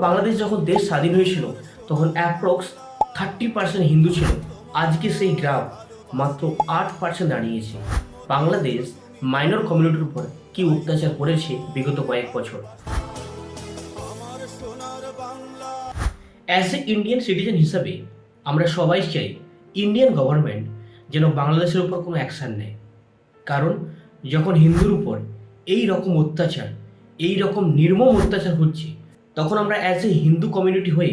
বাংলাদেশ যখন দেশ স্বাধীন হয়েছিল তখন অ্যাপ্রক্স 30% হিন্দু ছিল। আজকে সেই গ্রাফ মাত্র 8% দাঁড়িয়েছে। বাংলাদেশ মাইনর কমিউনিটির উপর কি অত্যাচার করেছে বিগত কয়েক বছর। অ্যাজ এ ইন্ডিয়ান সিটিজেন হিসাবে আমরা সবাই চাই ইন্ডিয়ান গভর্নমেন্ট যেন বাংলাদেশের উপর কোনো অ্যাকশান নেয়। কারণ যখন হিন্দুর উপর এই রকম অত্যাচার, এই রকম নির্মম অত্যাচার হচ্ছে, তখন আমরা অ্যাজ এ হিন্দু কমিউনিটি হয়ে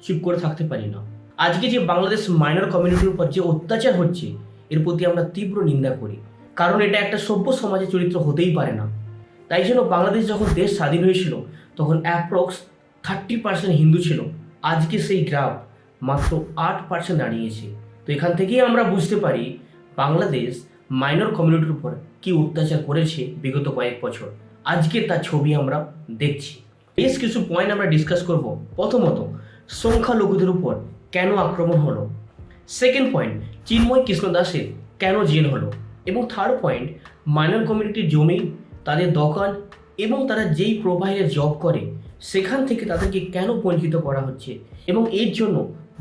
চুপ করে থাকতে পারি না। আজকে যে বাংলাদেশ মাইনর কমিউনিটির উপর যে অত্যাচার হচ্ছে, এর প্রতি আমরা তীব্র নিন্দা করি। কারণ এটা একটা সভ্য সমাজের চরিত্র হতেই পারে না। তাই জন্য বাংলাদেশ যখন দেশ স্বাধীন হয়েছিল তখন অ্যাপ্রক্স 30% হিন্দু ছিল। আজকে সেই গ্রাফ মাত্র 8% দাঁড়িয়েছে। তো এখান থেকেই আমরা বুঝতে পারি বাংলাদেশ মাইনর কমিউনিটির উপর কি অত্যাচার করেছে বিগত কয়েক বছর। আজকে তার ছবি আমরা দেখছি। বেশ কিছু পয়েন্ট আমরা ডিসকাস করব। প্রথমত, সংখ্যালঘুদের উপর কেন আক্রমণ হলো। সেকেন্ড পয়েন্ট, চিন্ময় কৃষ্ণ দাসের কেন জেল হলো। এবং থার্ড পয়েন্ট, মাইনর কমিউনিটির জমি, তাদের দোকান এবং তারা যেই প্রোফাইলে জব করে সেখান থেকে তাদেরকে কেন বঞ্চিত করা হচ্ছে এবং এর জন্য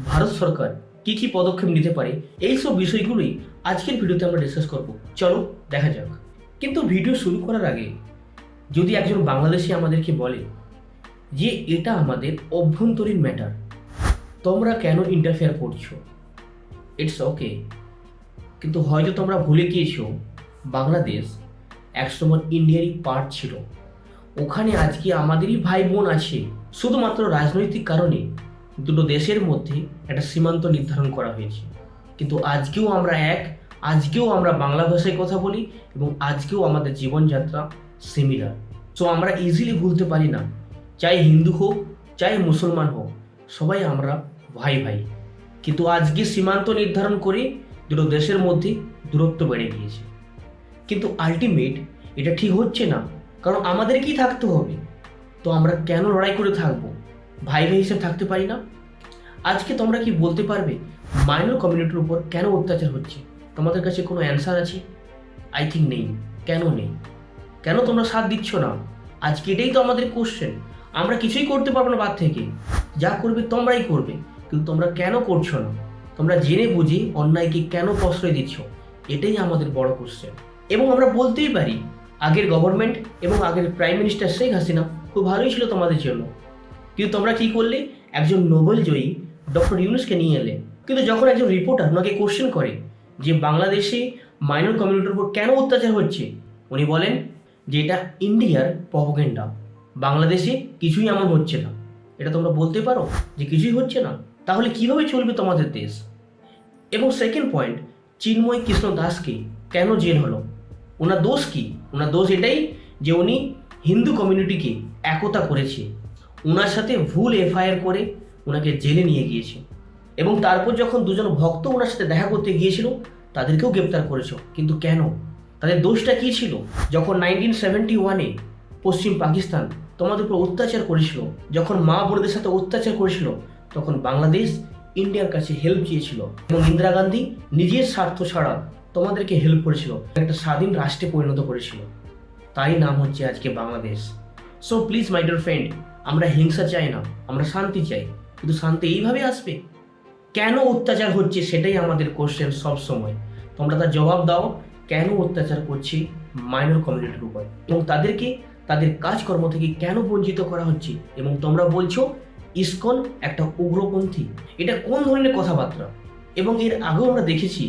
ভারত সরকার কী কী পদক্ষেপ নিতে পারে, এইসব বিষয়গুলোই আজকের ভিডিওতে আমরা ডিসকাস করব। চলো দেখা যাক। কিন্তু ভিডিও শুরু করার আগে যদি একজন বাংলাদেশি আমাদেরকে বলে যে এটা আমাদের অভ্যন্তরীণ ম্যাটার, তোমরা কেন ইন্টারফেয়ার করছো, ইটস ওকে। কিন্তু হয়তো তোমরা ভুলে গিয়েছো বাংলাদেশ একসময় ইন্ডিয়ারই পার্ট ছিল। ওখানে আজকে আমাদেরই ভাই বোন আছে। শুধুমাত্র রাজনৈতিক কারণে দুটো দেশের মধ্যে একটা সীমান্ত নির্ধারণ করা হয়েছে। কিন্তু আজকেও আমরা এক, আজকেও আমরা বাংলা ভাষায় কথা বলি এবং আজকেও আমাদের জীবনযাত্রা সিমিলার। সো আমরা ইজিলি ভুলতে পারি না, চাই হিন্দু হোক চাই মুসলমান হোক, সবাই আমরা ভাই ভাই। কিন্তু আজকে সীমান্ত নির্ধারণ করে দুটো দেশের মধ্যে দূরত্ব বেড়ে গিয়েছে। কিন্তু আলটিমেট এটা ঠিক হচ্ছে না, কারণ আমাদেরকেই থাকতে হবে। তো আমরা কেন লড়াই করে থাকবো, ভাই ভাই হিসেবে থাকতে পারি না? আজকে তোমরা কি বলতে পারবে মাইনর কমিউনিটির উপর কেন অত্যাচার হচ্ছে? তোমাদের কাছে কোনো অ্যান্সার আছে? আই থিঙ্ক নেই। কেন নেই? কেন তোমরা সাথ দিচ্ছ না? আজকে এটাই তো আমাদের কোশ্চেন। আমরা কিছুই করতে পারবো না বাদ থেকে, যা করবে তোমরাই করবে। কিন্তু তোমরা কেন করছো না? তোমরা জেনে বুঝে অন্যায়কে কেন প্রশ্রয় দিচ্ছ? এটাই আমাদের বড় কোশ্চেন। এবং আমরা বলতেই পারি আগের গভর্নমেন্ট এবং আগের প্রাইম মিনিস্টার শেখ হাসিনা খুব ভালোই ছিল তোমাদের জন্য। কিন্তু তোমরা কী করলে? একজন নোবেল জয়ী ডক্টর ইউনূসকে নিয়ে এলে। কিন্তু যখন একজন রিপোর্টার ওনাকে কোশ্চেন করে যে বাংলাদেশে মাইনর কমিউনিটির উপর কেন অত্যাচার হচ্ছে, উনি বলেন যে এটা ইন্ডিয়ার প্রপাগান্ডা, বাংলাদেশে কিছুই এমন হচ্ছে না। এটা তোমরা বলতে পারো যে কিছুই হচ্ছে না? তাহলে কিভাবে চলবে তোমাদের দেশ? এবং সেকেন্ড পয়েন্ট, চিন্ময় কৃষ্ণ দাসকে কেন জেল হলো? ওনার দোষ কি? ওনার দোষ এটাই যে উনি হিন্দু কমিউনিটিকে একতা করেছে। ওনার সাথে ভুল এফআইআর করে ওনাকে জেলে নিয়ে গিয়েছে। এবং তারপর যখন দুজন ভক্ত ওনার সাথে দেখা করতে গিয়েছিল তাদেরকেও গ্রেপ্তার করেছো। কিন্তু কেন? তাদের দোষটা কী ছিল? যখন 1971-এ পশ্চিম পাকিস্তান তোমাদের উপর অত্যাচার করেছিল, যখন মা বোনদের সাথে অত্যাচার করেছিল, তখন বাংলাদেশ ইন্ডিয়ার কাছে হেল্প চেয়েছিল এবং ইন্দিরা গান্ধী নিজের স্বার্থ ছাড়া তোমাদেরকে হেল্প করেছিল, একটা স্বাধীন রাষ্ট্রে পরিণত করেছিল। তাই নাম হচ্ছে আজকে Bangladesh. So please my dear friend, আমরা হিংসা চাই না, আমরা শান্তি চাই। কিন্তু শান্তি এইভাবে আসবে? কেন অত্যাচার হচ্ছে সেটাই আমাদের কোশ্চেন সব সময়। তোমরা তার জবাব দাও, কেন অত্যাচার করছে মাইনর কমিউনিটির উপর এবং তাদেরকে তাদের কাজকর্ম থেকে কেন বঞ্চিত করা হচ্ছে। এবং তোমরা বলছো ইসকন একটা উগ্রপন্থী। এটা কোন ধরনের কথাবার্তা? এবং এর আগেও আমরা দেখেছি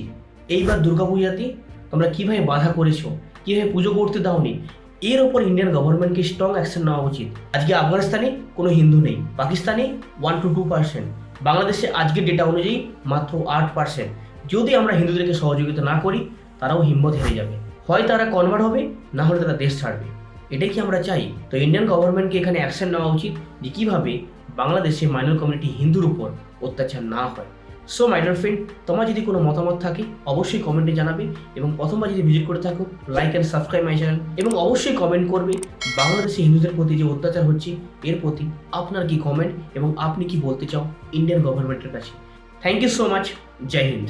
এইবার দুর্গাপূজাতে তোমরা কীভাবে বাধা করেছো, কীভাবে পুজো করতে দাওনি। এর ওপর ইন্ডিয়ান গভর্নমেন্টকে স্ট্রং অ্যাকশন নেওয়া উচিত। আজকে আফগানিস্তানে কোনো হিন্দু নেই, পাকিস্তানে 1-2%, বাংলাদেশে আজকের ডেটা অনুযায়ী মাত্র 8%। যদি আমরা হিন্দুদেরকে সহযোগিতা না করি তারাও হিম্মত হেরে যাবে, হয় তারা কনভার্ট হবে, না হলে তারা দেশ ছাড়বে। এটাই কি আমরা চাই? তো ইন্ডিয়ান গভর্নমেন্টকে এখানে অ্যাকশন নেওয়া উচিত যে কীভাবে বাংলাদেশে মাইনর কমিউনিটি হিন্দুর উপর অত্যাচার না হয়। সো মাই ডিয়ার ফ্রেন্ড, তোমার যদি কোনো মতামত থাকে অবশ্যই কমেন্টে জানাবে এবং প্রথমবার যদি ভিজিট করে থাকো like and subscribe my channel এবং অবশ্যই কমেন্ট করবে বাংলাদেশে হিন্দুদের প্রতি যে অত্যাচার হচ্ছে এর প্রতি আপনার কি কমেন্ট এবং আপনি কি বলতে চাও ইন্ডিয়ান গভর্নমেন্টের কাছে। Thank you so much. Jai Hind.